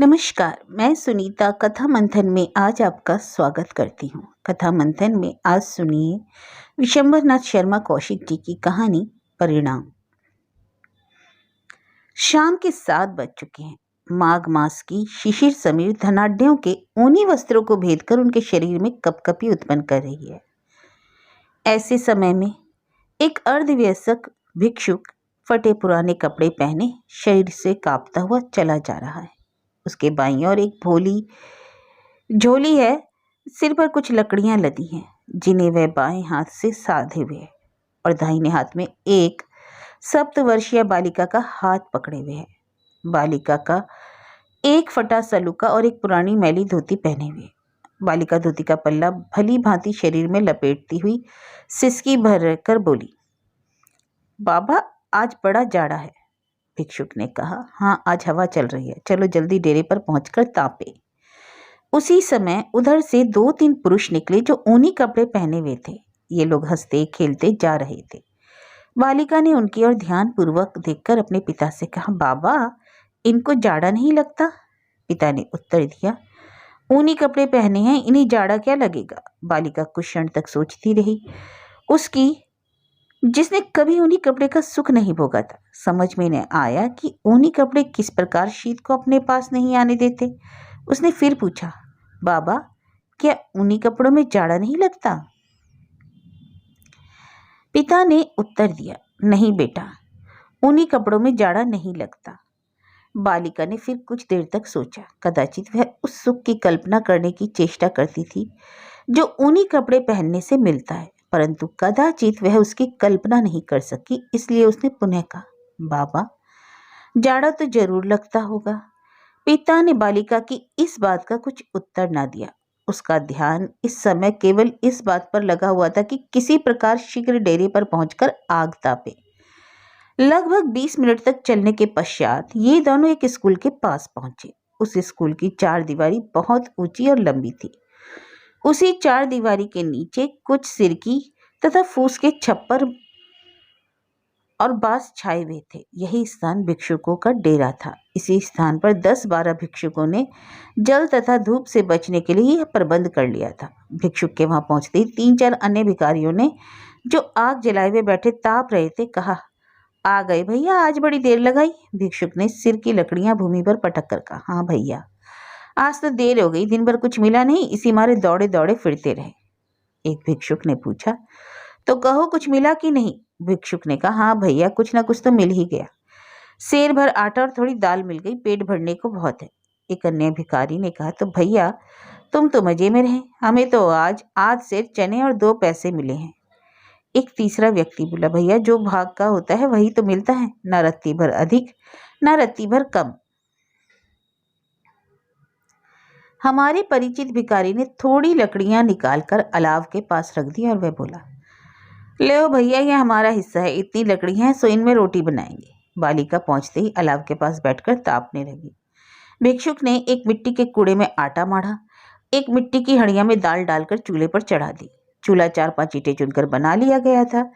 नमस्कार, मैं सुनीता कथा मंथन में आज आपका स्वागत करती हूँ। कथा मंथन में आज सुनिए विशंबरनाथ शर्मा कौशिक जी की कहानी परिणाम। शाम के 7 बज चुके हैं। माघ मास की शिशिर समीर धनाढ्यों के ऊनी वस्त्रों को भेदकर उनके शरीर में कपकपी उत्पन्न कर रही है। ऐसे समय में एक अर्धवयस्क भिक्षुक फटे पुराने कपड़े पहने शरीर से कांपता हुआ चला जा रहा है। उसके बाईं ओर एक भोली झोली है, सिर पर कुछ लकड़ियां लदी हैं जिन्हें वह बाएं हाथ से साधे हुए है और दाहिने हाथ में एक सप्तवर्षीय बालिका का हाथ पकड़े हुए है। बालिका का एक फटा सलूका और एक पुरानी मैली धोती पहने हुए। बालिका धोती का पल्ला भली भांति शरीर में लपेटती हुई सिसकी भर कर बोली, बाबा आज बड़ा जाड़ा है। भिक्षुक ने कहा, हाँ आज हवा चल रही है, चलो जल्दी डेरे पर पहुंचकर तापे। उसी समय उधर से 2-3 पुरुष निकले जो ऊनी कपड़े पहने हुए थे। ये लोग हंसते खेलते जा रहे थे। बालिका ने उनकी ओर ध्यान पूर्वक देखकर अपने पिता से कहा, बाबा इनको जाड़ा नहीं लगता? पिता ने उत्तर दिया, ऊनी कपड़े पहने हैं, इन्हें जाड़ा क्या लगेगा? बालिका कुछ क्षण तक सोचती रही। उसकी जिसने कभी ऊनी कपड़े का सुख नहीं भोगा था, समझ में न आया कि ऊनी कपड़े किस प्रकार शीत को अपने पास नहीं आने देते। उसने फिर पूछा, बाबा क्या ऊनी कपड़ों में जाड़ा नहीं लगता? पिता ने उत्तर दिया, नहीं बेटा, ऊनी कपड़ों में जाड़ा नहीं लगता। बालिका ने फिर कुछ देर तक सोचा। कदाचित वह उस सुख की कल्पना करने की चेष्टा करती थी जो ऊनी कपड़े पहनने से मिलता है, परंतु कदाचित वह उसकी कल्पना नहीं कर सकी। इसलिए उसने पुनः कहा, बाबा जाड़ा तो जरूर लगता होगा। पिता ने बालिका की इस बात का कुछ उत्तर ना दिया। उसका ध्यान इस समय केवल इस बात पर लगा हुआ था कि किसी प्रकार शीघ्र डेरे पर पहुंचकर आग तापे। लगभग 20 मिनट तक चलने के पश्चात ये दोनों एक स्कूल के पास पहुंचे। उस स्कूल की 4 दीवारी बहुत ऊंची और लंबी थी। उसी 4 दीवारी के नीचे कुछ सिरकी तथा फूस के छप्पर और बांस छाए हुए थे। यही स्थान भिक्षुकों का डेरा था। इसी स्थान पर 10-12 भिक्षुकों ने जल तथा धूप से बचने के लिए यह प्रबंध कर लिया था। भिक्षुक के वहां पहुंचते ही 3-4 अन्य भिखारियों ने, जो आग जलाए हुए बैठे ताप रहे थे, कहा, आ गए भैया, आज बड़ी देर लगाई। भिक्षुक ने सिर की लकड़ियां भूमि पर पटक कर कहा, हाँ भैया, आज तो देर हो गई, दिन भर कुछ मिला नहीं, इसी मारे दौड़े दौड़े फिरते रहे। एक भिक्षुक ने पूछा, तो कहो कुछ मिला कि नहीं? भिक्षुक ने कहा, हाँ भैया, कुछ ना कुछ तो मिल ही गया। सेर भर आटा और थोड़ी दाल मिल गई, पेट भरने को बहुत है। एक अन्य भिखारी ने कहा, तो भैया तुम तो मजे में रहे, हमें तो आज आध सेर चने और 2 पैसे मिले हैं। एक तीसरा व्यक्ति बोला, भैया जो भाग का होता है वही तो मिलता है, न रत्ती भर अधिक न रत्ती भर कम। हमारे परिचित भिखारी ने थोड़ी लकड़ियां निकालकर अलाव के पास रख दी और वह बोला, ले भैया, यह हमारा हिस्सा है, इतनी लकड़ियां हैं सो इनमें रोटी बनाएंगे। बालिका पहुंचते ही अलाव के पास बैठकर तापने लगी। भिक्षुक ने एक मिट्टी के कूड़े में आटा माढ़ा, एक मिट्टी की हड़िया में दाल डालकर चूल्हे पर चढ़ा दी। चूल्हा 4-5 ईंटें चुनकर बना लिया गया था।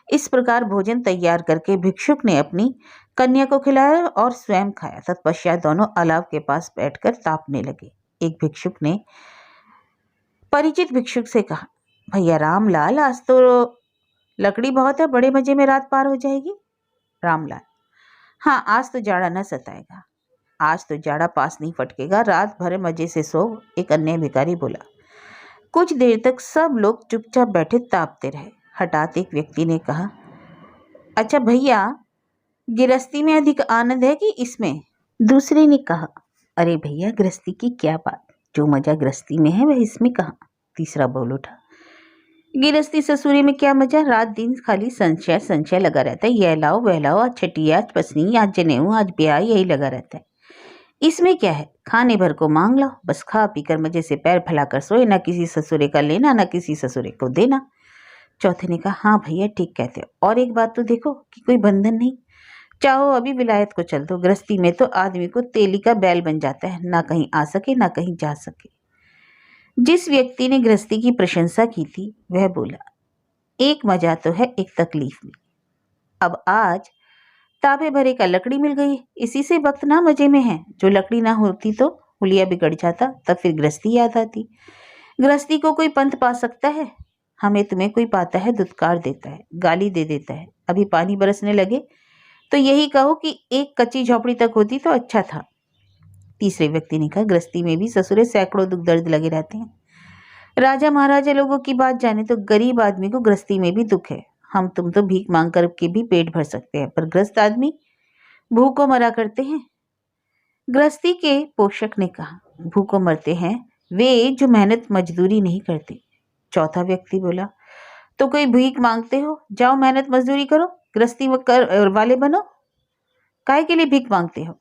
इस प्रकार भोजन तैयार करके भिक्षुक ने अपनी कन्या को खिलाया और स्वयं खाया। तत्पश्चात दोनों अलाव के पास बैठकर तापने लगे। एक भिक्षुक ने परिचित भिक्षुक से कहा, भैया रामलाल, आज तो लकड़ी बहुत है, बड़े मजे में रात पार हो जाएगी। रामलाल, हाँ आज तो जाड़ा न सताएगा, आज तो जाड़ा पास नहीं फटकेगा, रात भर मजे से सो। एक अन्य भिखारी बोला। कुछ देर तक सब लोग चुपचाप बैठे तापते रहे। हठात एक व्यक्ति ने कहा, अच्छा भैया, गृहस्थी में अधिक आनंद है कि इसमें? दूसरे ने कहा, अरे भैया, गृहस्थी की क्या बात, जो मजा गृहस्थी में है वह इसमें कहाँ? तीसरा बोल उठा, गृहस्थी ससुरी में क्या मजा, रात दिन खाली संशय संशय लगा रहता है, यह लाओ वह लाओ, आज छठी, आज पसनी, आज जनेऊ, आज ब्याह, यही लगा रहता है। इसमें क्या है, खाने भर को मांग लो, बस खा पी कर मजे से पैर फैलाकर सोए, ना किसी ससुरे का लेना ना किसी ससुरे को देना। चौथे ने कहा, हाँ भैया ठीक कहते हो, और एक बात तो देखो कि कोई बंधन नहीं, चाहो अभी विलायत को चल दो, गृहस्थी में तो आदमी को तेली का बैल बन जाता है, ना कहीं आ सके ना कहीं जा सके। जिस व्यक्ति ने गृहस्थी की प्रशंसा की थी वह बोला, एक मजा तो है, एक तकलीफ भी। अब आज ताबे भरे का लकड़ी मिल गई, इसी से वक्त ना मजे में है, जो लकड़ी ना होती तो हुलिया बिगड़ जाता, तब फिर गृहस्थी याद आती। गृहस्थी को कोई पंथ पा सकता है? हमें तुम्हें कोई पाता है, दुत्कार देता है, गाली दे देता है। अभी पानी बरसने लगे तो यही कहो कि एक कच्ची झोपड़ी तक होती तो अच्छा था। तीसरे व्यक्ति ने कहा, गृहस्थी में भी ससुरे सैकड़ों दुख दर्द लगे रहते हैं। राजा महाराजा लोगों की बात जाने तो गरीब आदमी को गृहस्थी में भी दुख है। हम तुम तो भीख मांग कर के भी पेट भर सकते हैं, पर गृहस्थ आदमी भूखों मरा करते हैं। गृहस्थी के पोषक ने कहा, भूखों मरते हैं वे जो मेहनत मजदूरी नहीं करते। चौथा व्यक्ति बोला, तो कोई भीख मांगते हो, जाओ मेहनत मजदूरी करो, गृहस्थी वाले बनो, काहे के लिए भीख मांगते हो?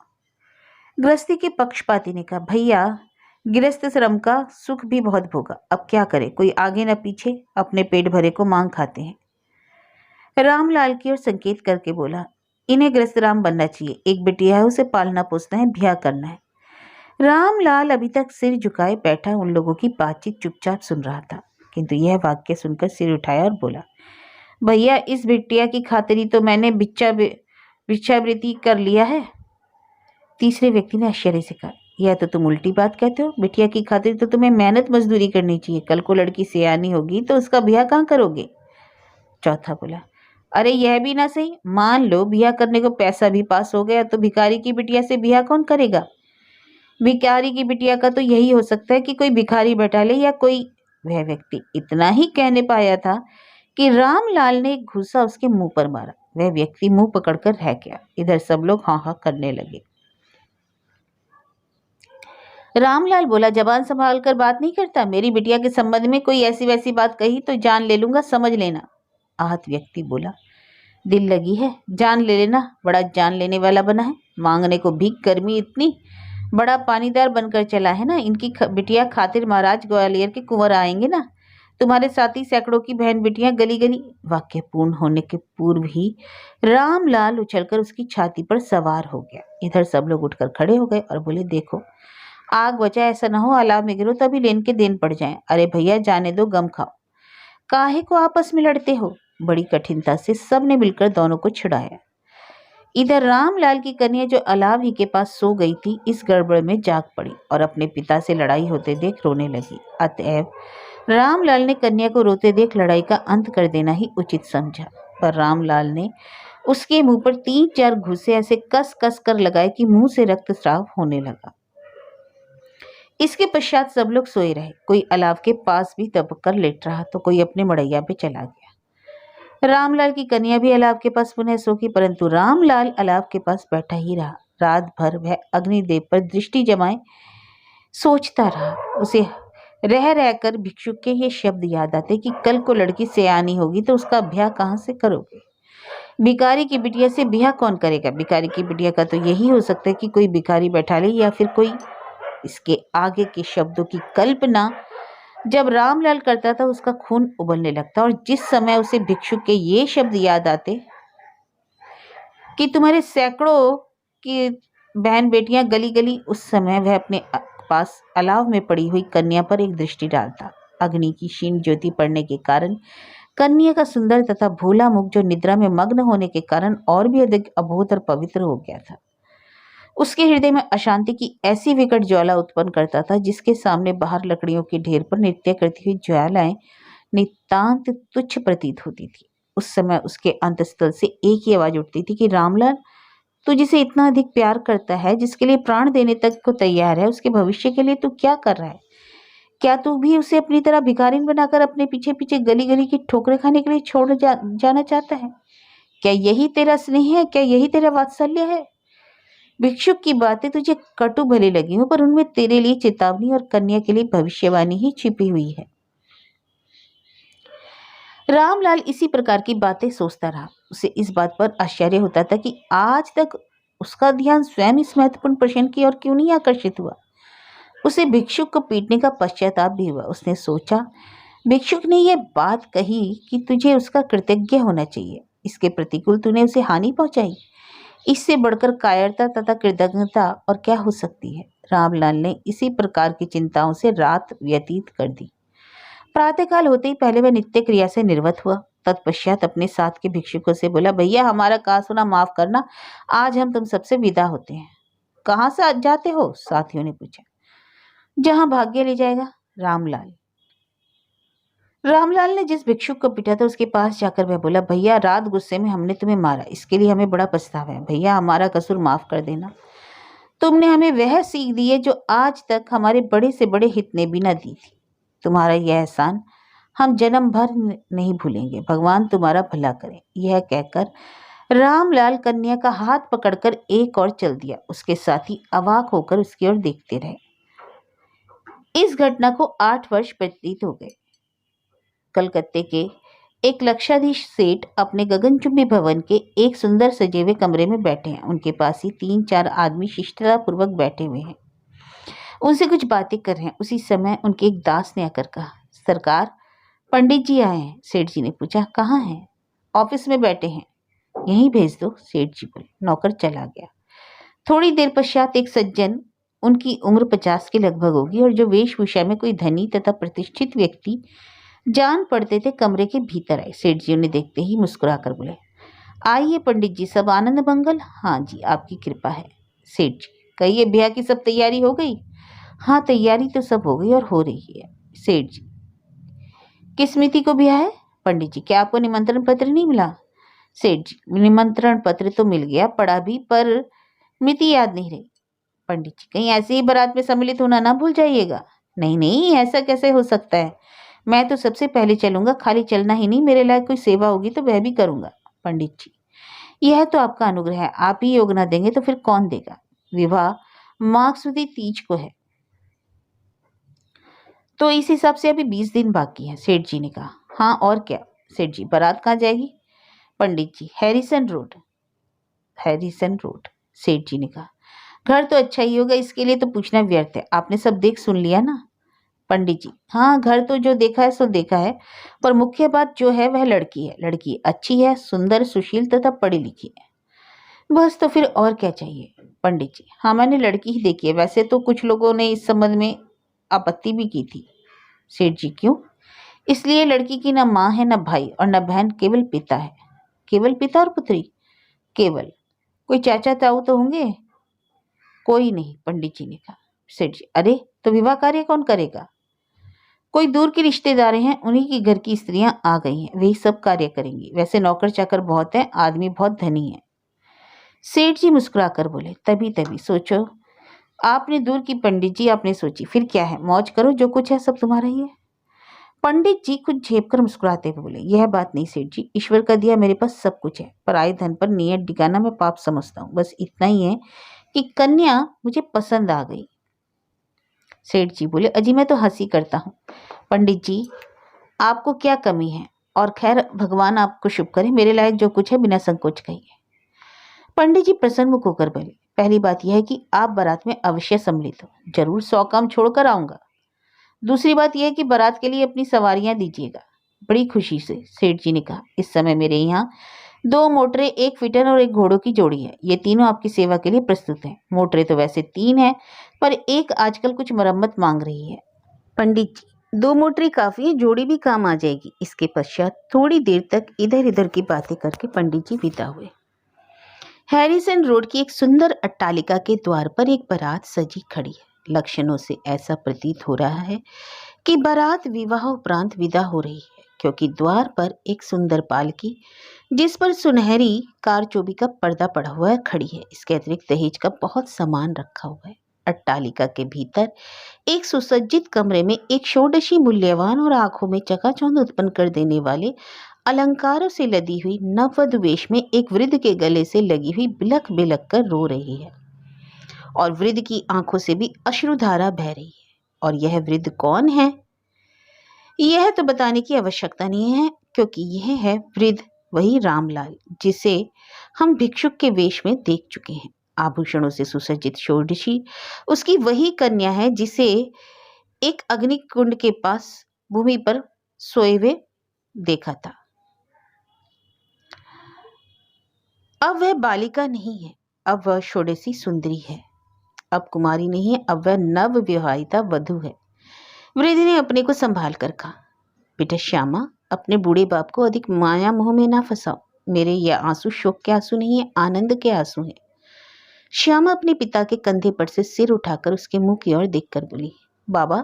गृहस्थी के पक्षपाती ने कहा, भैया गृहस्थ श्रम का सुख भी बहुत भोगा, अब क्या करे, कोई आगे न पीछे, अपने पेट भरे को मांग खाते हैं। रामलाल की ओर संकेत करके बोला, इन्हें गृहस्थ राम बनना चाहिए, एक बिटिया है, उसे पालना पोसना है, ब्याह करना है। रामलाल अभी तक सिर झुकाए बैठा उन लोगों की बातचीत चुपचाप सुन रहा था, किंतु यह वाक्य सुनकर सिर उठाया और बोला, भैया इस बिटिया की खातिरी तो मैंने भिक्षावृत्ति कर लिया है। तीसरे व्यक्ति ने आश्चर्य से कहा, यह तो तुम उल्टी बात कहते हो, बिटिया की खातिर तो तुम्हें मेहनत मजदूरी करनी चाहिए, कल को लड़की सियानी होगी तो उसका ब्याह कहाँ करोगे? चौथा बोला, अरे यह भी ना सही, मान लो ब्याह करने को पैसा भी पास हो गया तो भिखारी की बिटिया से ब्याह कौन करेगा? भिखारी की बिटिया का तो यही हो सकता है कि कोई भिखारी बैठा ले या कोई। वह व्यक्ति इतना ही कहने पाया था कि रामलाल ने एक घूसा उसके मुंह पर मारा। वह व्यक्ति मुंह पकड़कर रह गया। इधर सब लोग हाँ हाँ करने लगे। रामलाल बोला, जबान संभाल कर बात नहीं करता, मेरी बिटिया के संबंध में कोई ऐसी वैसी बात कही तो जान ले लूंगा, समझ लेना। आहत व्यक्ति बोला, दिल लगी है, जान ले लेना, बड़ा जान लेने वाला बना है, मांगने को भीख, गर्मी इतनी, बड़ा पानीदार बनकर चला है ना। इनकी बिटिया खातिर महाराज ग्वालियर के कुंवर आएंगे ना, तुम्हारे साथ ही सैकड़ों की बहन बिटियां गली गली। वाक्य पूर्ण होने के पूर्व ही रामलाल उछलकर उसकी छाती पर सवार हो गया। इधर सब लोग उठकर खड़े हो गए और बोले, देखो आग बचा, ऐसा ना हो अलाव में गिरो तभी लेन के देन पड़ जाएं। अरे भैया जाने दो, गम खाओ, काहे को आपस में लड़ते हो? बड़ी कठिनता से सबने मिलकर दोनों को छुड़ाया। इधर रामलाल की कन्या जो अलाव ही के पास सो गई थी, इस गड़बड़ में जाग पड़ी और अपने पिता से लड़ाई होते देख रोने लगी। अतएव रामलाल ने कन्या को रोते देख लड़ाई का अंत कर देना ही उचित समझा, पर रामलाल ने उसके मुंह पर 3-4 घूसे ऐसे कस कस कर लगाए कि मुंह से रक्तस्राव होने लगा। इसके पश्चात सब लोग सोए रहे। कोई अलाव के पास भी दबक कर लेट रहा तो कोई अपने मड़ैया पे चला गया। रामलाल की कन्या भी अलाव के पास पुनः सो गई, परंतु रामलाल अलाव के पास बैठा ही रहा। रात भर वह अग्निदेव पर दृष्टि जमाए सोचता रहा। उसे रह रहकर भिक्षुक के ये शब्द याद आते कि कल को लड़की सयानी होगी तो उसका ब्याह कहाँ से करोगे? भिखारी की बिटिया से ब्याह कौन करेगा? भिखारी की बिटिया का तो यही हो सकता है कि कोई भिखारी बैठा ले या फिर कोई। इसके आगे के शब्दों की कल्पना जब रामलाल करता था उसका खून उबलने लगता, और जिस समय उसे भिक्षुक के ये शब्द याद आते कि तुम्हारे सैकड़ों की बहन बेटियां गली गली, उस समय वह अपने पास अलाव में पड़ी हुई कन्या पर एक दृष्टि डालता। अग्नि की क्षीण ज्योति पड़ने के कारण कन्या का सुंदर तथा भोला मुख, जो निद्रा में मग्न होने के कारण और भी अधिक अबोध और पवित्र हो गया था, उसके हृदय में अशांति की ऐसी विकट ज्वाला उत्पन्न करता था जिसके सामने बाहर लकड़ियों के ढेर पर नृत्य करती हुई ज्वालाएं नितांत तुच्छ प्रतीत होती थी। उस समय उसके अंतस्थल से एक ही आवाज उठती थी कि रामलाल, तू जिसे इतना अधिक प्यार करता है, जिसके लिए प्राण देने तक को तैयार है, उसके भविष्य के लिए तू क्या कर रहा है? क्या तू भी उसे अपनी तरह भिखारिन बनाकर अपने पीछे पीछे गली गली की ठोकरें खाने के लिए छोड़ जाना चाहता है? क्या यही तेरा स्नेह है? क्या यही तेरा वात्सल्य है? भिक्षुक की बातें तुझे कटु भली लगी हो, पर उनमें तेरे लिए चेतावनी और कन्या के लिए भविष्यवाणी ही छिपी हुई है। रामलाल इसी प्रकार की बातें सोचता रहा। उसे इस बात पर आश्चर्य होता था कि आज तक उसका ध्यान स्वयं इस महत्वपूर्ण प्रश्न की ओर क्यों नहीं आकर्षित हुआ। उसे भिक्षुक को पीटने का पश्चाताप भी हुआ। उसने सोचा, भिक्षुक ने यह बात कही कि तुझे उसका कृतज्ञ होना चाहिए, इसके प्रतिकूल तूने उसे हानि पहुंचाई। इससे बढ़कर कायरता तथा कृतज्ञता और क्या हो सकती है? रामलाल ने इसी प्रकार की चिंताओं से रात व्यतीत कर दी। प्रातःकाल होते ही पहले वह नित्य क्रिया से निर्वत हुआ। तत्पश्चात अपने साथ के भिक्षुकों से बोला, भैया हमारा कहा सुना माफ करना, आज हम तुम सबसे विदा होते हैं। कहाँ से जाते हो? साथियों ने पूछा। जहां भाग्य ले जाएगा। रामलाल रामलाल ने जिस भिक्षुक को पीटा था उसके पास जाकर वह बोला, भैया रात गुस्से में हमने तुम्हें मारा, इसके लिए हमें बड़ा पछतावा है। भैया हमारा कसूर माफ कर देना। तुमने हमें वह सीख दी है जो आज तक हमारे बड़े से बड़े हित ने भी न दी थी। तुम्हारा यह एहसान हम जन्म भर नहीं भूलेंगे। भगवान तुम्हारा भला करे। यह कहकर रामलाल कन्या का हाथ पकड़कर एक और चल दिया। उसके साथी अवाक होकर उसकी ओर देखते रहे। इस घटना को 8 वर्ष व्यतीत हो गए। कलकत्ते के एक लक्षाधीश सेठ अपने गगनचुंबी भवन के एक सुंदर सजे हुए कमरे में बैठे हैं। उनके पास ही 3-4 आदमी शिष्टता पूर्वक बैठे हुए हैं। उनसे कुछ बातें कर रहे हैं। उसी समय उनके एक दास ने आकर कहा, सरकार पंडित जी आए हैं। सेठ जी ने पूछा, कहाँ हैं? ऑफिस में बैठे हैं। यहीं भेज दो, सेठ जी बोले। नौकर चला गया। थोड़ी देर पश्चात एक सज्जन, उनकी उम्र 50 के लगभग होगी और जो वेशभूषा में कोई धनी तथा प्रतिष्ठित व्यक्ति जान पड़ते थे, कमरे के भीतर आए। सेठ जी उन्हें देखते ही मुस्कुराकर बोले, आइए पंडित जी, सब आनंद मंगल? हाँ जी, आपकी कृपा है। सेठ जी, कहिए ब्याह की सब तैयारी हो गई? हाँ, तैयारी तो सब हो गई और हो रही है। सेठ जी, किस मिति को ब्याह है? पंडित जी, क्या आपको निमंत्रण पत्र नहीं मिला? सेठ जी, निमंत्रण पत्र तो मिल गया, पढ़ा भी, पर मिति याद नहीं रही। पंडित जी, कहीं ऐसे ही बारात में सम्मिलित होना ना भूल जाइएगा। नहीं नहीं, ऐसा कैसे हो सकता है? मैं तो सबसे पहले चलूंगा। खाली चलना ही नहीं, मेरे लायक कोई सेवा होगी तो वह भी करूंगा। पंडित जी, यह तो आपका अनुग्रह है। आप ही योग न देंगे तो फिर कौन देगा? विवाह माघशुदी तीज को है, तो इस हिसाब से अभी 20 दिन बाकी है। सेठ जी ने कहा, हाँ और क्या? सेठ जी, बारात कहाँ जाएगी? पंडित जी, हैरिसन रोड। Harrison road. सेठ जी ने कहा, घर तो अच्छा ही होगा, इसके लिए तो पूछना व्यर्थ है। आपने सब देख सुन लिया ना? पंडित जी, हाँ, घर तो जो देखा है सो देखा है, पर मुख्य बात जो है वह लड़की है। लड़की अच्छी है, सुंदर, सुशील तथा पढ़ी लिखी है। बस, तो फिर और क्या चाहिए? पंडित जी, हाँ, मैंने लड़की ही देखी है। वैसे तो कुछ लोगों ने इस संबंध में आपत्ति भी की थी। सेठ जी, क्यों? इसलिए लड़की की न माँ है, न भाई और न बहन, केवल पिता है। केवल पिता और पुत्री? केवल। कोई चाचा ताऊ तो होंगे? कोई नहीं, पंडित जी ने कहा। सेठ जी, अरे तो विवाह कार्य कौन करेगा? कोई दूर के रिश्तेदार हैं, उन्हीं के घर की स्त्रियां आ गई हैं, वही सब कार्य करेंगी। वैसे नौकर चाकर बहुत हैं, आदमी बहुत धनी है। सेठ जी मुस्कुराकर बोले, तभी तभी सोचो, आपने दूर की पंडित जी, आपने सोची, फिर क्या है, मौज करो, जो कुछ है सब तुम्हारा ही है। पंडित जी कुछ झेप कर मुस्कुराते हुए बोले, यह बात नहीं सेठ जी, ईश्वर का दिया मेरे पास सब कुछ है, पर आए धन पर नियत डिगाना मैं पाप समझता हूँ। बस इतना ही है कि कन्या मुझे पसंद आ गई। सेठ जी बोले, अजी मैं तो हंसी करता हूँ। पंडित जी, आपको क्या कमी है? और खैर, भगवान आपको शुभ करे। मेरे लायक जो कुछ है बिना संकोच कहिए। पंडित जी प्रसन्न मुख होकर बोले, पहली बात यह है कि आप बारात में अवश्य सम्मिलित हो। जरूर, 100 काम छोड़कर आऊंगा। दूसरी बात यह है कि बारात के लिए अपनी सवारियां दीजिएगा। बड़ी खुशी से सेठ जी ने कहा, इस समय मेरे यहाँ 2 मोटरें, 1 फिटर और 1 घोड़ों की जोड़ी है। ये तीनों आपकी सेवा के लिए प्रस्तुत हैं। मोटरें तो वैसे 3 हैं, पर एक आजकल कुछ मरम्मत मांग रही है। पंडित जी, 2 मोटरें काफी है, जोड़ी भी काम आ जाएगी। इसके पश्चात थोड़ी देर तक इधर उधर की बातें करके पंडित जी विदा हुए। हैरिसन रोड की एक सुंदर अट्टालिका के द्वार पर एक बारात सजी खड़ी है। लक्षणों से ऐसा प्रतीत हो रहा है कि बारात विवाह उपरांत विदा हो रही है, क्योंकि द्वार पर एक सुंदर पालकी, जिस पर सुनहरी कारचोबी का पर्दा पड़ा हुआ है, खड़ी है। इसके अतिरिक्त दहेज का बहुत सामान रखा हुआ है। अट्टालिका के भीतर एक सुसज्जित कमरे में एक षोडशी मूल्यवान और आंखों में चकाचौंध उत्पन्न कर देने वाले अलंकारों से लदी हुई नववधु वेश में एक वृद्ध के गले से लगी हुई बिलख बिलख कर रो रही है, और वृद्ध की आंखों से भी अश्रुधारा बह रही है। और यह वृद्ध कौन है, यह तो बताने की आवश्यकता नहीं है, क्योंकि यह है वृद्ध वही रामलाल, जिसे हम भिक्षुक के वेश में देख चुके हैं। आभूषणों से सुसज्जित षोडशी उसकी वही कन्या है जिसे एक अग्निकुंड के पास भूमि पर सोए हुए देखा था। अब वह बालिका नहीं है, अब वह षोडशी सुंदरी है। अब कुमारी नहीं है, अब वह नव विवाहिता वधू है। वृद्ध ने अपने को संभाल कर कहा, बेटा श्यामा, अपने बूढ़े बाप को अधिक माया मोह में ना फंसाओ। मेरे ये आंसू शोक के आंसू नहीं है, आनंद के आंसू हैं। श्यामा अपने पिता के कंधे पर से सिर उठाकर उसके मुंह की ओर देखकर बोली, बाबा,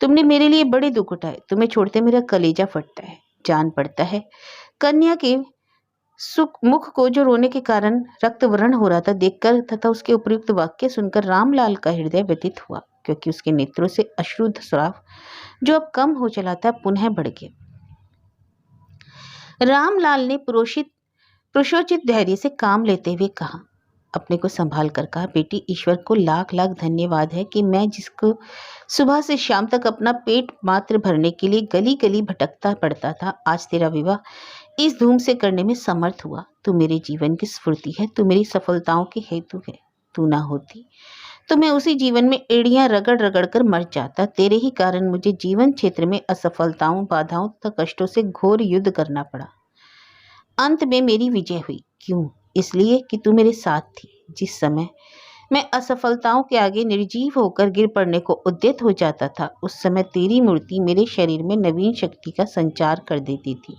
तुमने मेरे लिए बड़े दुख उठाए, तुम्हें छोड़ते मेरा कलेजा फटता है, जान पड़ता है। कन्या के सुख मुख को जो रोने के कारण रक्त वर्ण हो रहा था देखकर तथा उसके उपयुक्त वाक्य सुनकर रामलाल का हृदय व्यथित हुआ, क्योंकि उसके नेत्रों से अश्रुद्ध स्राव जो अब कम हो चला था पुनः बढ़ गया। रामलाल ने पुरुषोचित धैर्य से काम लेते हुए कहा, अपने को संभाल कर कहा, बेटी, ईश्वर को लाख लाख धन्यवाद है कि मैं जिसको सुबह से शाम तक अपना पेट मात्र भरने के लिए गली गली भटकता पड़ता था, आज तेरा विवाह इस धूम से करने में समर्थ हुआ। तू मेरे जीवन की स्फूर्ति है, तू मेरी सफलताओं के हेतु है। तू ना होती तो मैं उसी जीवन में एड़ियां रगड़ रगड़ कर मर जाता। तेरे ही कारण मुझे जीवन क्षेत्र में असफलताओं, बाधाओं तथा कष्टों से घोर युद्ध करना पड़ा। अंत में मेरी विजय हुई। क्यों? इसलिए कि तू मेरे साथ थी। जिस समय मैं असफलताओं के आगे निर्जीव होकर गिर पड़ने को उद्यत हो जाता था, उस समय तेरी मूर्ति मेरे शरीर में नवीन शक्ति का संचार कर देती थी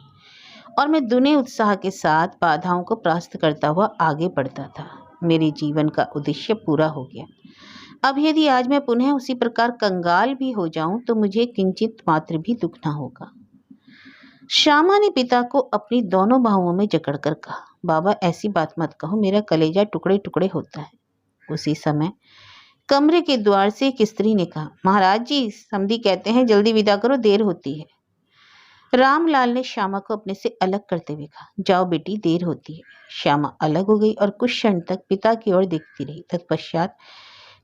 और मैं दुने उत्साह के साथ बाधाओं को परास्त करता हुआ आगे बढ़ता था। मेरे जीवन का उद्देश्य पूरा हो गया। अब यदि आज मैं पुनः उसी प्रकार कंगाल भी हो जाऊं तो मुझे किंचित मात्र भी दुख न होगा। श्यामा ने पिता को अपनी दोनों बाहुओं में जकड़कर कहा, बाबा, ऐसी बात मत कहो, मेरा कलेजा टुकड़े टुकड़े होता है। उसी समय कमरे के द्वार से एक स्त्री ने कहा, महाराज जी, समधी कहते हैं जल्दी विदा करो, देर होती है। रामलाल ने श्यामा को अपने से अलग करते हुए कहा, जाओ बेटी, देर होती है। श्यामा अलग हो गई और कुछ क्षण तक पिता की ओर देखती रही। तत्पश्चात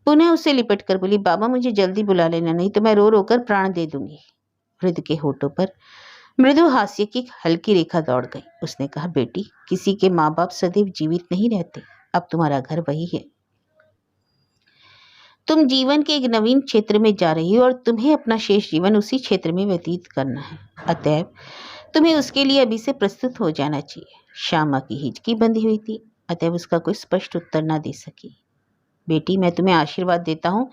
पुनः उसे लिपट कर बोली, बाबा, मुझे जल्दी बुला लेना, नहीं तो मैं रो रो कर प्राण दे दूंगी। वृद्ध के होठों पर मृदु हास्य की हल्की रेखा दौड़ गई। उसने कहा, बेटी, किसी के माँ बाप सदैव जीवित नहीं रहते। अब तुम्हारा घर वही है। तुम जीवन के एक नवीन क्षेत्र में जा रही हो और तुम्हें अपना शेष जीवन उसी क्षेत्र में व्यतीत करना है। अतएव तुम्हें उसके लिए अभी से प्रस्तुत हो जाना चाहिए। श्यामा की हिचकी बंधी हुई थी, अतएव उसका कोई स्पष्ट उत्तर न दे सकी। बेटी, मैं तुम्हें आशीर्वाद देता हूँ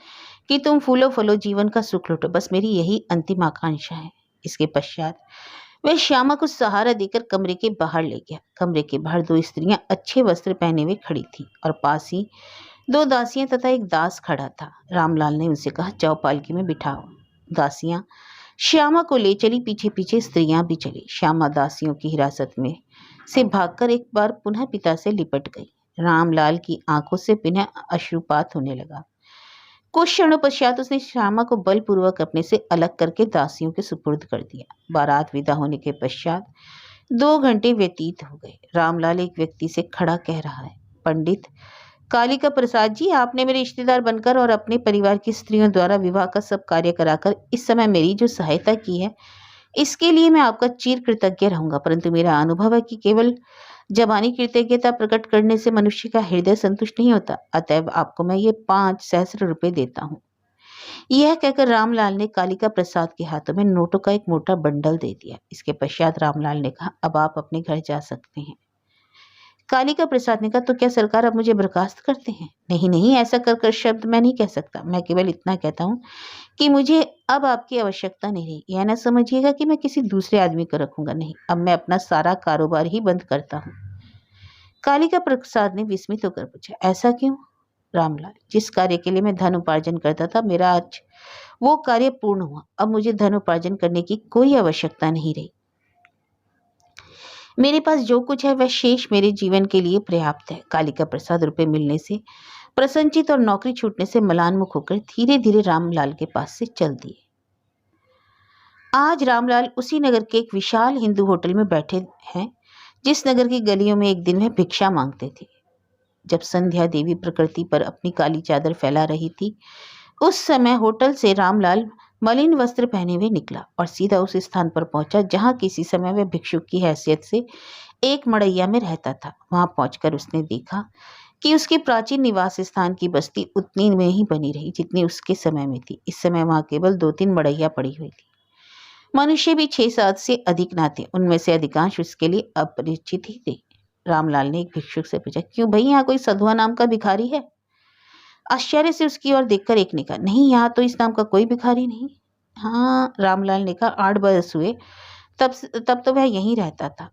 कि तुम फूलो फलो जीवन का सुख लुटो, बस मेरी यही अंतिम आकांक्षा है। इसके पश्चात वह श्यामा को सहारा देकर कमरे के बाहर ले गया। कमरे के बाहर दो स्त्रियां अच्छे वस्त्र पहने हुए खड़ी थीं और पास ही दो दासियां तथा एक दास खड़ा था। रामलाल ने उनसे कहा, जाओ पालकी में बिठाओ। दासियां श्यामा को ले चली, पीछे पीछे स्त्रियां भी चली। श्यामा दासियों की हिरासत में से भागकर एक बार पुनः पिता से लिपट गई। रामलाल की आंखों से पुनः अश्रुपात होने लगा। कुछ क्षणों पश्चात उसने श्यामा को बलपूर्वक अपने से अलग करके दासियों के सुपुर्द कर दिया। बारात विदा होने के पश्चात 2 घंटे व्यतीत हो गए। रामलाल एक व्यक्ति से खड़ा कह रहा है, पंडित कालिका प्रसाद जी, आपने मेरे रिश्तेदार बनकर और अपने परिवार की स्त्रियों द्वारा विवाह का सब कार्य कराकर इस समय मेरी जो सहायता की है, इसके लिए मैं आपका चिर कृतज्ञ रहूंगा। परंतु मेरा अनुभव है कि केवल जबानी कृतज्ञता प्रकट करने से मनुष्य का हृदय संतुष्ट नहीं होता। अतएव आपको मैं ये 5 सहस्र रुपये देता हूँ। यह कहकर रामलाल ने कालिका प्रसाद के हाथों में नोटों का एक मोटा बंडल दे दिया। इसके पश्चात रामलाल ने कहा, अब आप अपने घर जा सकते हैं। कालिका प्रसाद ने कहा, तो क्या सरकार अब मुझे बर्खास्त करते हैं? नहीं नहीं, ऐसा कर शब्द मैं नहीं कह सकता। मैं केवल इतना कहता हूँ कि मुझे अब आपकी आवश्यकता नहीं रही। यह ना समझिएगा कि मैं किसी दूसरे आदमी को रखूंगा, नहीं, अब मैं अपना सारा कारोबार ही बंद करता हूँ। कालिका प्रसाद ने विस्मित होकर पूछा, ऐसा क्यों? रामलाल, जिस कार्य के लिए मैं धन उपार्जन करता था, मेरा आज वो कार्य पूर्ण हुआ। अब मुझे धन उपार्जन करने की कोई आवश्यकता नहीं रही। मेरे पास जो कुछ है वह शेष मेरे जीवन के लिए पर्याप्त है। कालिका प्रसाद रुपए मिलने से प्रसन्नचित और नौकरी छूटने से मलानमुख होकर धीरे धीरे रामलाल के पास से चल दिए। आज रामलाल उसी नगर के एक विशाल हिंदू होटल में बैठे हैं जिस नगर की गलियों में एक दिन वह भिक्षा मांगते थे। जब संध्या देवी प्रकृति पर अपनी काली चादर फैला रही थी, उस समय होटल से रामलाल मलिन वस्त्र पहने हुए निकला और सीधा उस स्थान पर पहुंचा जहां किसी समय वह भिक्षुक की हैसियत से एक मड़ैया में रहता था। वहां पहुंचकर उसने देखा कि उसके प्राचीन निवास स्थान की बस्ती उतनी में ही बनी रही जितनी उसके समय में थी। इस समय वहां केवल 2-3 मड़ैया पड़ी हुई थी। मनुष्य भी 6-7 से अधिक न थे। उनमें से अधिकांश उसके लिए अपरिचित ही थे। रामलाल ने एक भिक्षुक से पूछा, क्यों भाई, यहाँ कोई सधुआ नाम का भिखारी है? आश्चर्य से उसकी ओर देखकर एक ने कहा, नहीं, यहाँ तो इस नाम का कोई भिखारी नहीं। हाँ, रामलाल ने कहा, 8 बरस हुए, तब तो वह यहीं रहता था।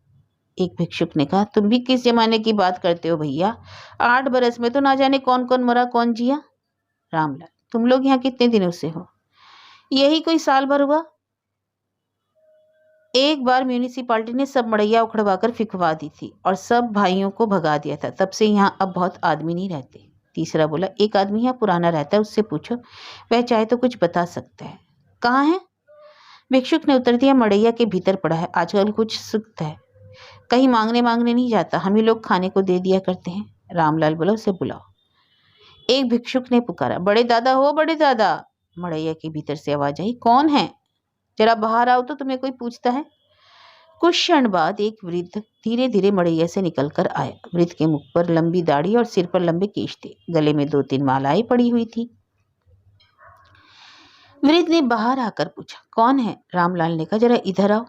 एक भिक्षुक ने कहा, तुम भी किस जमाने की बात करते हो भैया? 8 बरस में तो ना जाने कौन कौन मरा कौन जिया। रामलाल, तुम लोग यहाँ कितने दिनों से हो? यही कोई साल भर हुआ। एक बार म्यूनिसिपालिटी ने सब मड़ैया उखड़वाकर फिकवा दी थी और सब भाइयों को भगा दिया था। तब से यहाँ अब बहुत आदमी नहीं रहते। तीसरा बोला, एक आदमी यहाँ पुराना रहता है, उससे पूछो, वह चाहे तो कुछ बता सकता है। कहाँ है? भिक्षुक ने उत्तर दिया, मड़ैया के भीतर पड़ा है, आजकल कुछ सुक्त है, कहीं मांगने मांगने नहीं जाता, हम ही लोग खाने को दे दिया करते हैं। रामलाल बोला, उसे बुलाओ। एक भिक्षुक ने पुकारा, बड़े दादा हो, बड़े दादा। मड़ैया के भीतर से आवाज आई, कौन है? जरा बाहर आओ तो, तुम्हें कोई पूछता है। कुछ क्षण बाद एक वृद्ध धीरे धीरे मड़ैया से निकलकर आया। वृद्ध के मुख पर लंबी दाढ़ी और सिर पर लंबे केश थे, गले में 2-3 मालाएं पड़ी हुई थी। वृद्ध ने बाहर आकर पूछा, कौन है? रामलाल ने कहा, जरा इधर आओ।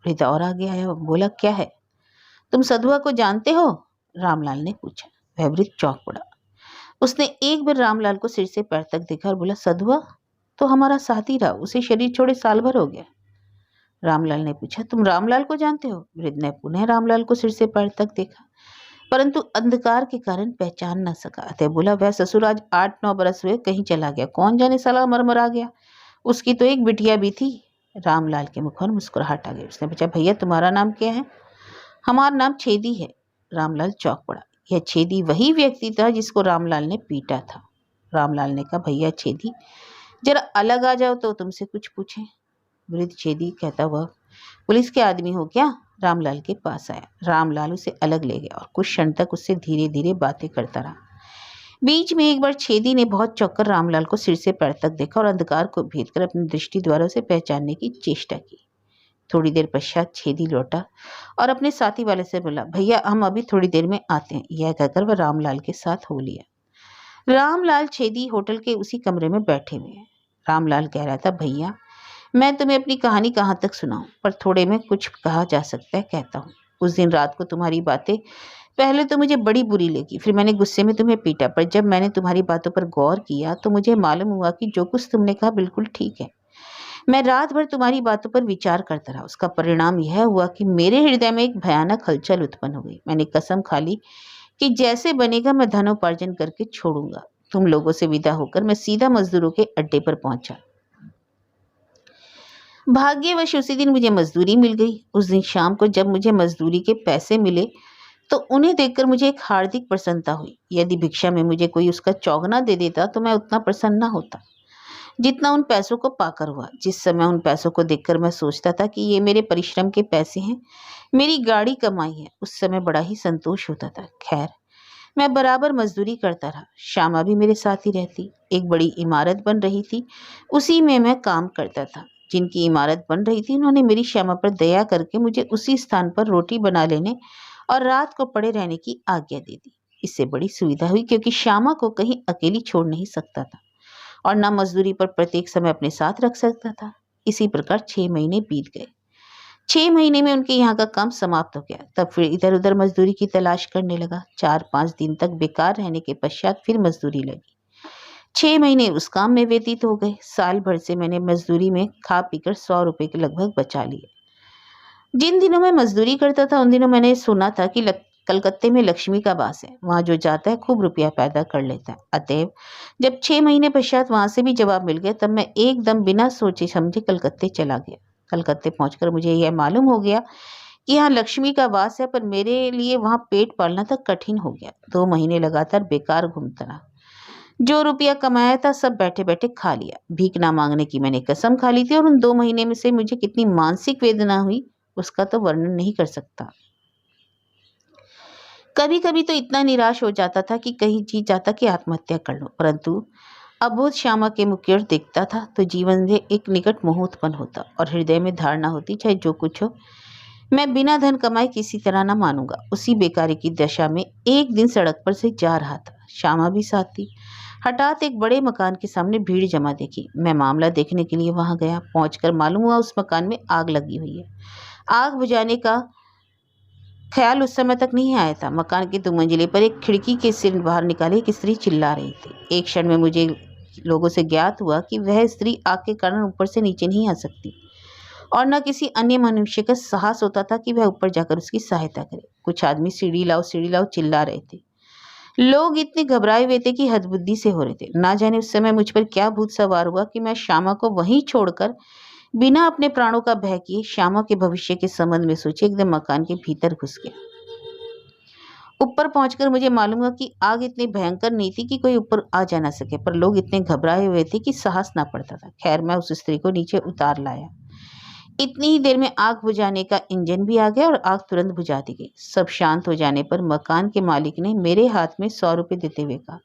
वृद्ध और आगे आया, बोला, क्या है? तुम सधुआ को जानते हो? रामलाल ने पूछा। वह वृद्ध चौंक पड़ा। उसने एक बार रामलाल को सिर से पैर तक देखा और बोला, सधुआ तो हमारा साथी रहा, उसे शरीर छोड़े साल भर हो गया। रामलाल ने पूछा, तुम रामलाल को जानते हो? वृद्ध ने पुनः रामलाल को सिर से पैर तक देखा, परंतु अंधकार के कारण पहचान न सका। अतः बोला, वह ससुर आज 8-9 बरस हुए कहीं चला गया, कौन जाने साला मरमरा गया, उसकी तो एक बिटिया भी थी। रामलाल के मुख पर मुस्कुराहट आ गई। उसने पूछा, भैया तुम्हारा नाम क्या है? हमारा नाम छेदी है। रामलाल चौंक पड़ा। यह छेदी वही व्यक्ति था जिसको रामलाल ने पीटा था। रामलाल ने कहा, भैया छेदी, जरा अलग आ जाओ तो तुमसे कुछ पूछें। वृद्ध छेदी कहता हुआ, पुलिस के आदमी हो क्या? रामलाल के पास आया। रामलाल उसे अलग ले गया और कुछ क्षण तक उससे धीरे धीरे बातें करता रहा। बीच में एक बार छेदी ने बहुत चौंककर रामलाल को सिर से पैर तक देखा और अंधकार को भेद कर अपनी दृष्टि द्वारा उसे पहचानने की चेष्टा की। थोड़ी देर पश्चात छेदी लौटा और अपने साथी वाले से बोला, भैया हम अभी थोड़ी देर में आते हैं। यह कहकर वह रामलाल के साथ हो लिया। रामलाल छेदी होटल के उसी कमरे में बैठे हुए हैं। रामलाल कह रहा था, भैया मैं तुम्हें अपनी कहानी कहाँ तक सुनाऊं, पर थोड़े में कुछ कहा जा सकता है, कहता हूँ। उस दिन रात को तुम्हारी बातें पहले तो मुझे बड़ी बुरी लगी, फिर मैंने गुस्से में तुम्हें पीटा, पर जब मैंने तुम्हारी बातों पर गौर किया तो मुझे मालूम हुआ कि जो कुछ तुमने कहा बिल्कुल ठीक है। मैं रात भर तुम्हारी बातों पर विचार करता रहा। उसका परिणाम यह हुआ कि मेरे हृदय में एक भयानक हलचल उत्पन्न हो गई। मैंने कसम खा ली कि जैसे बनेगा मैं धनोपार्जन करके छोड़ूंगा। तुम लोगों से विदा होकर मैं सीधा मजदूरों के अड्डे पर पहुंचा। भाग्यवश उसी दिन मुझे मजदूरी मिल गई। उस दिन शाम को जब मुझे मजदूरी के पैसे मिले तो उन्हें देखकर मुझे एक हार्दिक प्रसन्नता हुई। यदि भिक्षा में मुझे कोई उसका चौगना दे देता तो मैं उतना प्रसन्न न होता जितना उन पैसों को पाकर हुआ। जिस समय उन पैसों को देखकर मैं सोचता था कि ये मेरे परिश्रम के पैसे हैं, मेरी गाड़ी कमाई है, उस समय बड़ा ही संतोष होता था। खैर, मैं बराबर मजदूरी करता रहा। श्यामा भी मेरे साथ ही रहती। एक बड़ी इमारत बन रही थी, उसी में मैं काम करता था। जिनकी इमारत बन रही थी उन्होंने मेरी श्यामा पर दया करके मुझे उसी स्थान पर रोटी बना लेने और रात को पड़े रहने की आज्ञा दे दी। इससे बड़ी सुविधा हुई क्योंकि श्यामा को कहीं अकेली छोड़ नहीं सकता था और न मजदूरी पर प्रत्येक समय अपने साथ रख सकता था। इसी प्रकार 6 महीने बीत गए। 6 महीने में उनके यहाँ का काम समाप्त हो गया। तब फिर इधर उधर मजदूरी की तलाश करने लगा। 4-5 दिन तक बेकार रहने के पश्चात फिर मजदूरी लगी। 6 महीने उस काम में व्यतीत हो गए। साल भर से मैंने मजदूरी में खा पीकर 100 रुपए के लगभग बचा लिए। जिन दिनों में मजदूरी करता था उन दिनों मैंने सुना था कि कलकत्ते में लक्ष्मी का वास है, वहां जो जाता है खूब रुपया पैदा कर लेता है। अतएव जब 6 महीने पश्चात वहां से भी जवाब मिल गया तब मैं एकदम बिना सोचे समझे कलकत्ते चला गया। कलकत्ते पहुंचकर मुझे यह मालूम हो गया कि यहाँ लक्ष्मी का वास है, पर मेरे लिए वहां पेट पालना तक कठिन हो गया। 2 महीने लगातार बेकार घूमता रहा। जो रुपया कमाया था सब बैठे बैठे खा लिया। भीख ना मांगने की मैंने कसम खा ली थी और उन 2 महीने में से मुझे कितनी मानसिक वेदना हुई उसका तो वर्णन नहीं कर सकता। कभी कभी तो इतना निराश हो जाता था कि कहीं जी जाता कि आत्महत्या कर लो, परंतु अबोध श्यामा के मुख की ओर देखता था तो जीवन में एक निकट मोह उत्पन्न होता और हृदय में धारणा होती, चाहे जो कुछ हो मैं बिना धन कमाए किसी तरह न मानूंगा। उसी बेकारी की दशा में एक दिन सड़क पर से जा रहा था। श्यामा भी साथ थी। हठात एक बड़े मकान के सामने भीड़ जमा देखी। मैं मामला देखने के लिए वहां गया। पहुंचकर मालूम हुआ उस मकान में आग लगी हुई है। आग बुझाने का ख्याल उस समय तक नहीं आया था। मकान के 2 मंजिले पर एक खिड़की के सिर बाहर निकाले एक स्त्री चिल्ला रही थी। एक क्षण में मुझे लोगों से ज्ञात हुआ कि वह स्त्री आग के कारण ऊपर से नीचे नहीं आ सकती और न किसी अन्य मनुष्य का साहस होता था कि वह ऊपर जाकर उसकी सहायता करे। कुछ आदमी सीढ़ी लाओ चिल्ला रहे थे। लोग इतने घबराए हुए थे कि हदबुद्दी से हो रहे थे। ना जाने उस समय मुझ पर क्या भूत सवार हुआ कि मैं श्यामा को वहीं छोड़कर बिना अपने प्राणों का भय किए श्यामा के भविष्य के संबंध में सोचे एकदम मकान के भीतर घुस गया। ऊपर पहुंचकर मुझे मालूम हुआ कि आग इतनी भयंकर नहीं थी कि कोई ऊपर आ जा ना सके, पर लोग इतने घबराए हुए थे कि साहस ना पड़ता था। खैर मैं उस स्त्री को नीचे उतार लाया। इतनी ही देर में आग बुझाने का इंजन भी आ गया और आग तुरंत बुझा दी गई। सब शांत हो जाने पर मकान के मालिक ने मेरे हाथ में 100 रुपए देते हुए कहा,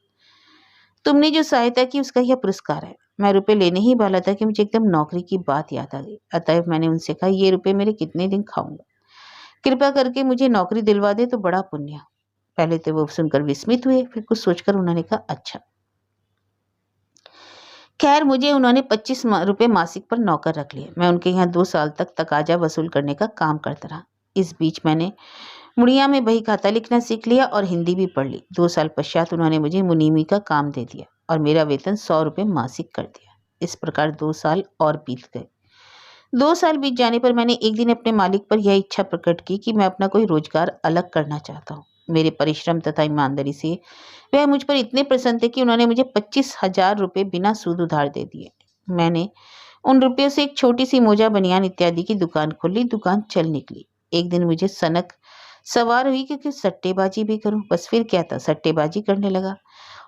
तुमने जो सहायता की उसका यह पुरस्कार है। मैं रुपए लेने ही वाला था कि मुझे एकदम नौकरी की बात याद आ गई। अतएव मैंने उनसे कहा, ये रुपए मेरे कितने दिन खाऊंगा, कृपया करके मुझे नौकरी दिलवा दे तो बड़ा पुण्य। पहले तो वो सुनकर विस्मित हुए, फिर कुछ सोचकर उन्होंने कहा, अच्छा। खैर मुझे उन्होंने 25 रुपए मासिक पर नौकर रख लिए। मैं उनके यहाँ 2 साल तक तकाजा वसूल करने का काम करता रहा। इस बीच मैंने मुड़िया में बही खाता लिखना सीख लिया और हिंदी भी पढ़ ली। 2 साल पश्चात उन्होंने मुझे मुनीमी का काम दे दिया और मेरा वेतन 100 रुपये मासिक कर दिया। इस प्रकार 2 साल और बीत गए। 2 साल बीत जाने पर मैंने एक दिन अपने मालिक पर यह इच्छा प्रकट की कि मैं अपना कोई रोजगार अलग करना चाहता हूँ। मेरे परिश्रम तथा ईमानदारी से वह मुझ पर इतने प्रसन्न थे कि उन्होंने मुझे 25,000 रुपये बिना सूद उधार दे दिए। मैंने उन रुपयों से एक छोटी सी मोजा बनियान इत्यादि की दुकान खोल ली। दुकान चल निकली। एक दिन मुझे सनक सवार हुई कि सट्टेबाजी भी करूं। बस फिर क्या था, सट्टेबाजी करने लगा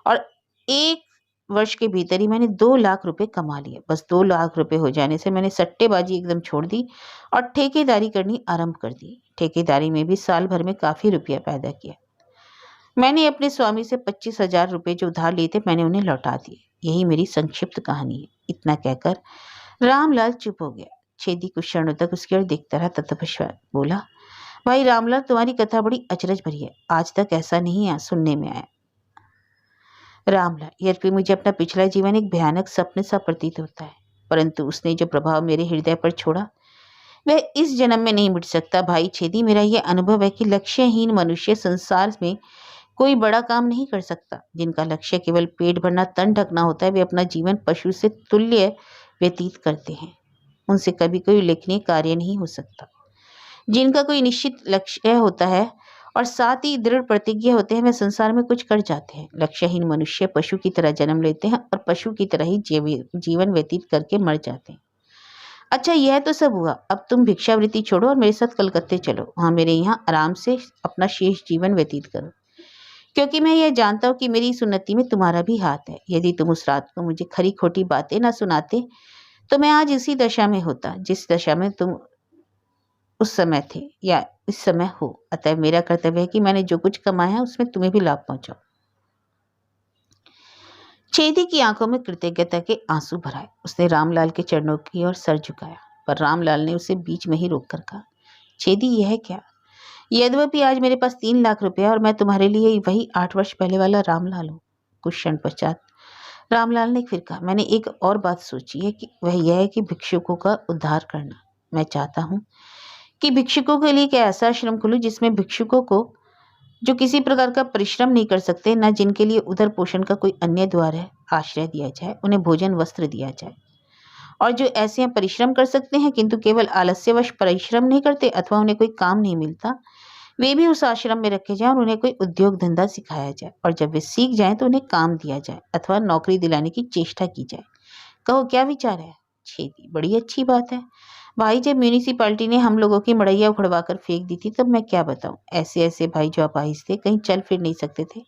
और 1 वर्ष के भीतर ही मैंने 2 लाख रुपए कमा लिए। बस 2 लाख रुपए हो जाने से मैंने सट्टेबाजी एकदम छोड़ दी और ठेकेदारी करनी आरंभ कर दी। ठेकेदारी में भी साल भर में काफी रुपया पैदा किया। मैंने अपने स्वामी से 25,000 रुपए जो उधार लिए थे मैंने उन्हें लौटा दिए। यही मेरी संक्षिप्त कहानी है। इतना कहकर रामलाल चुप हो गया। छेदी कुछ क्षणों तक उसकी ओर देखता रहा, तत्पश्चात बोला, भाई रामलाल, तुम्हारी कथा बड़ी अचरज भरी है। आज तक ऐसा नहीं सुनने में आया। रामलाल, यद्यपि मुझे अपना पिछला जीवन एक भयानक सपने सा प्रतीत होता है, परंतु उसने जो प्रभाव मेरे हृदय पर छोड़ा वह इस जन्म में नहीं मिट सकता। भाई छेदी, मेरा यह अनुभव है कि लक्ष्यहीन मनुष्य संसार में कोई बड़ा काम नहीं कर सकता। जिनका लक्ष्य केवल पेट भरना, तन ढकना होता है, वे अपना जीवन पशु से तुल्य व्यतीत करते हैं। उनसे कभी कोई उल्लेखनीय कार्य नहीं हो सकता। जिनका कोई निश्चित लक्ष्य होता है और साथ ही दृढ़ प्रतिज्ञा होते हैं, वे संसार में कुछ कर जाते हैं। लक्ष्यहीन मनुष्य पशु की तरह जन्म लेते हैं और पशु की तरह ही जीवन व्यतीत करके मर जाते हैं। अच्छा, यह तो सब हुआ। अब तुम भिक्षावृत्ति छोड़ो और मेरे साथ कलकत्ते चलो। वहां मेरे यहाँ आराम से अपना शेष जीवन व्यतीत करो, क्योंकि मैं यह जानता हूँ कि मेरी इस उन्नति में तुम्हारा भी हाथ है। यदि तुम उस रात को मुझे खरी खोटी बातें ना सुनाते तो मैं आज इसी दशा में होता जिस दशा में तुम उस समय थे या इस समय हो। अतः मेरा कर्तव्य है कि मैंने जो कुछ कमाया है उसमें तुम्हें भी लाभ पहुंचाओ। छेदी की आंखों में कृतज्ञता के आंसू भराए। उसने रामलाल के चरणों की ओर सर झुकाया, पर रामलाल ने उसे बीच में ही रोककर कहा, छेदी, यह क्या? यद्यपि आज मेरे पास 3 लाख रुपए और मैं तुम्हारे लिए वही 8 वर्ष पहले वाला रामलाल हूँ। कुछ क्षण पश्चात रामलाल ने फिर कहा, मैंने एक और बात सोची है कि वह यह है कि भिक्षुकों का उद्धार करना। मैं चाहता हूँ कि भिक्षुकों के लिए एक ऐसा आश्रम खोलूं जिसमें भिक्षुकों को जो किसी प्रकार का परिश्रम नहीं कर सकते, न जिनके लिए उधर पोषण का कोई अन्य द्वार है, आश्रय दिया जाए, उन्हें भोजन वस्त्र दिया जाए। और जो ऐसे परिश्रम कर सकते हैं किंतु केवल आलस्यवश परिश्रम नहीं करते अथवा उन्हें कोई काम नहीं मिलता, वे भी उस आश्रम में रखे जाएं और उन्हें कोई उद्योग धंधा सिखाया जाए, और जब वे सीख जाएं तो उन्हें काम दिया जाए अथवा नौकरी दिलाने की चेष्टा की जाए। कहो, क्या विचार है? छेदी, बड़ी अच्छी बात है भाई। जब म्यूनिसिपालिटी ने हम लोगों की मड़ैया उखड़वा कर फेंक दी थी, तब मैं क्या बताऊं। ऐसे ऐसे भाई जो अपाहिज थे, कहीं चल फिर नहीं सकते थे,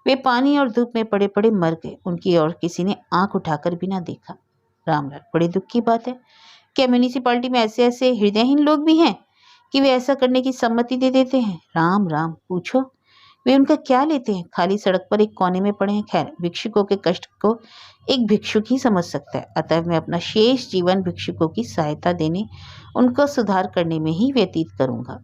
वे पानी और धूप में पड़े पड़े मर गए। उनकी और किसी ने आंख उठाकर भी ना देखा। रामलाल, बड़ी दुख की बात है। क्या म्यूनिसिपालिटी में ऐसे ऐसे हृदयहीन लोग भी हैं कि वे ऐसा करने की सम्मति दे देते हैं? राम राम, पूछो, वे उनका क्या लेते हैं? खाली सड़क पर एक कोने में पड़े हैं। खैर, भिक्षुकों के कष्ट को एक भिक्षुक ही समझ सकता है। अतः मैं अपना शेष जीवन भिक्षुकों की सहायता देने, उनका सुधार करने में ही व्यतीत करूंगा।